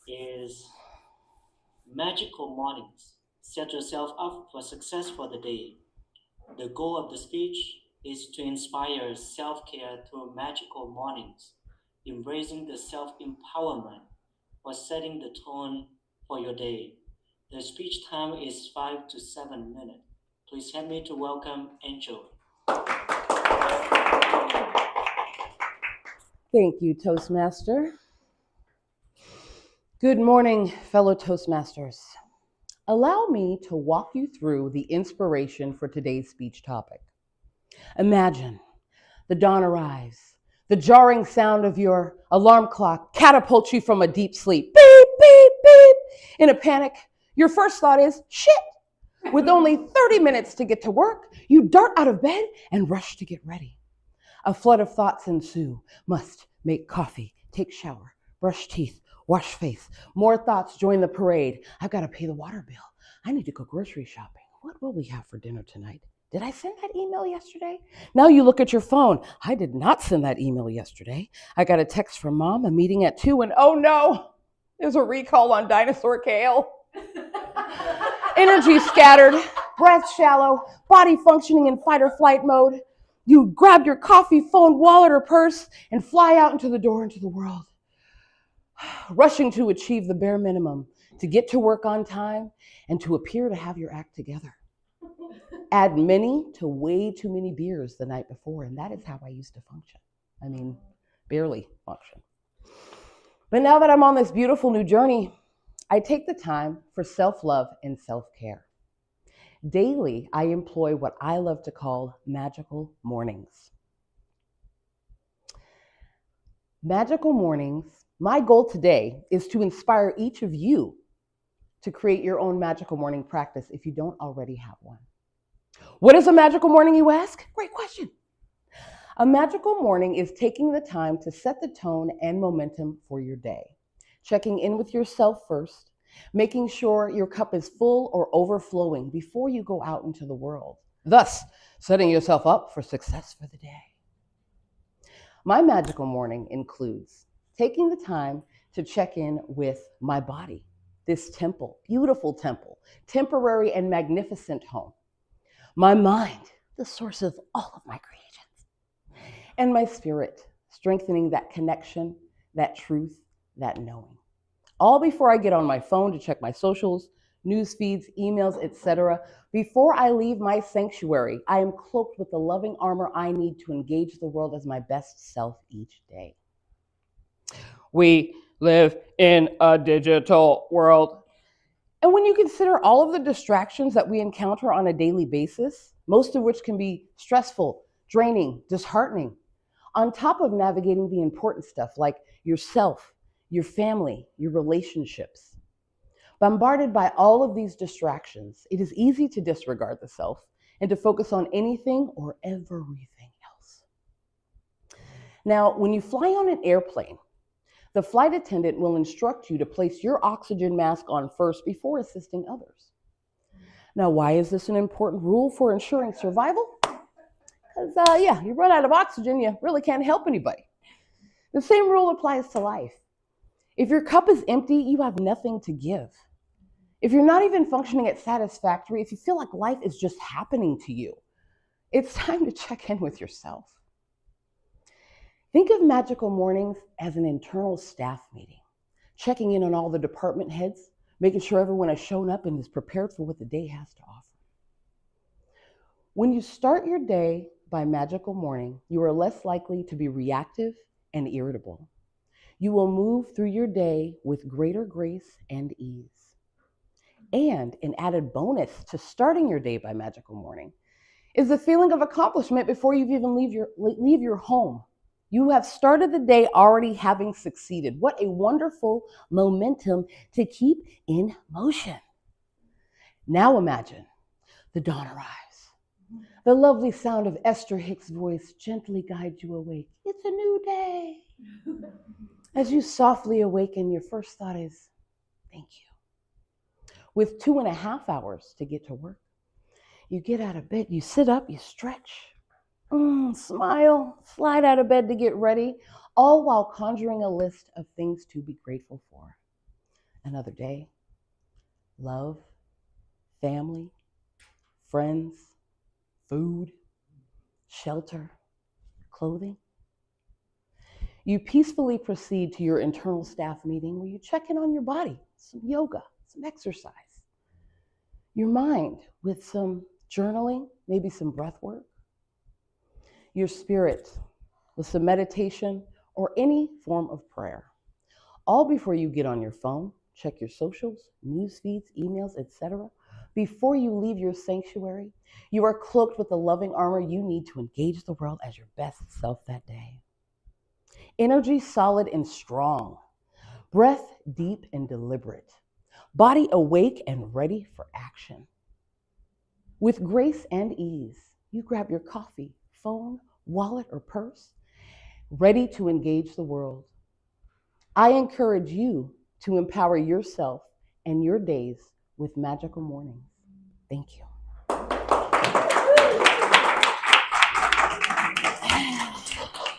is magical mornings. Set yourself up for success for the day. The goal of the speech is to inspire self-care through magical mornings, embracing the self-empowerment for setting the tone for your day. The speech time is 5 to 7 minutes. Please help me to welcome Enjoli. Thank you, Toastmaster. Good morning, fellow Toastmasters. Allow me to walk you through the inspiration for today's speech topic. Imagine the dawn arrives, the jarring sound of your alarm clock catapults you from a deep sleep. Beep, beep, beep. In a panic, your first thought is, shit. With only 30 minutes to get to work, you dart out of bed and rush to get ready. A flood of thoughts ensue. Must make coffee, take shower, brush teeth, wash face. More thoughts join the parade. I've got to pay the water bill. I need to go grocery shopping. What will we have for dinner tonight? Did I send that email yesterday? Now you look at your phone. I did not send that email yesterday. I got a text from mom, a meeting at 2, and oh no, there's a recall on dinosaur kale. Energy scattered, breath shallow, body functioning in fight or flight mode. You grab your coffee, phone, wallet, or purse and fly out into the door into the world. Rushing to achieve the bare minimum, to get to work on time, and to appear to have your act together. Add many to way too many beers the night before, and that is how I used to function. I mean, barely function. But now that I'm on this beautiful new journey, I take the time for self-love and self-care. Daily, I employ what I love to call magical mornings. Magical mornings, my goal today is to inspire each of you to create your own magical morning practice if you don't already have one. What is a magical morning, you ask? Great question. A magical morning is taking the time to set the tone and momentum for your day, checking in with yourself first, making sure your cup is full or overflowing before you go out into the world, thus setting yourself up for success for the day. My magical morning includes taking the time to check in with my body, this temple, beautiful temple, temporary and magnificent home. My mind, the source of all of my creations. And my spirit, strengthening that connection, that truth, that knowing. All before I get on my phone to check my socials, news feeds, emails, etc. Before I leave my sanctuary, I am cloaked with the loving armor I need to engage the world as my best self each day. We live in a digital world. And when you consider all of the distractions that we encounter on a daily basis, most of which can be stressful, draining, disheartening, on top of navigating the important stuff like yourself, your family, your relationships. Bombarded by all of these distractions, it is easy to disregard the self and to focus on anything or everything else. Now, when you fly on an airplane, the flight attendant will instruct you to place your oxygen mask on first before assisting others. Now, why is this an important rule for ensuring survival? Because, you run out of oxygen, you really can't help anybody. The same rule applies to life. If your cup is empty, you have nothing to give. If you're not even functioning at satisfactory, if you feel like life is just happening to you, it's time to check in with yourself. Think of magical mornings as an internal staff meeting, checking in on all the department heads, making sure everyone has shown up and is prepared for what the day has to offer. When you start your day by magical morning, you are less likely to be reactive and irritable. You will move through your day with greater grace and ease. And an added bonus to starting your day by magical morning is the feeling of accomplishment before you even leave your home. You have started the day already having succeeded. What a wonderful momentum to keep in motion. Now imagine the dawn arrives. The lovely sound of Esther Hicks' voice gently guides you awake. It's a new day. As you softly awaken, your first thought is, thank you. With 2.5 hours to get to work, you get out of bed, you sit up, you stretch, smile, slide out of bed to get ready, all while conjuring a list of things to be grateful for. another day. Love, family, friends, food, shelter, clothing. You peacefully proceed to your internal staff meeting where you check in on your body, some yoga, some exercise, your mind with some journaling, maybe some breath work, your spirit with some meditation or any form of prayer. All before you get on your phone, check your socials, news feeds, emails, etc. Before you leave your sanctuary, you are cloaked with the loving armor you need to engage the world as your best self that day. Energy solid and strong, breath deep and deliberate, body awake and ready for action. With grace and ease, you grab your coffee, phone, wallet, or purse, ready to engage the world. I encourage you to empower yourself and your days with magical mornings. Thank you.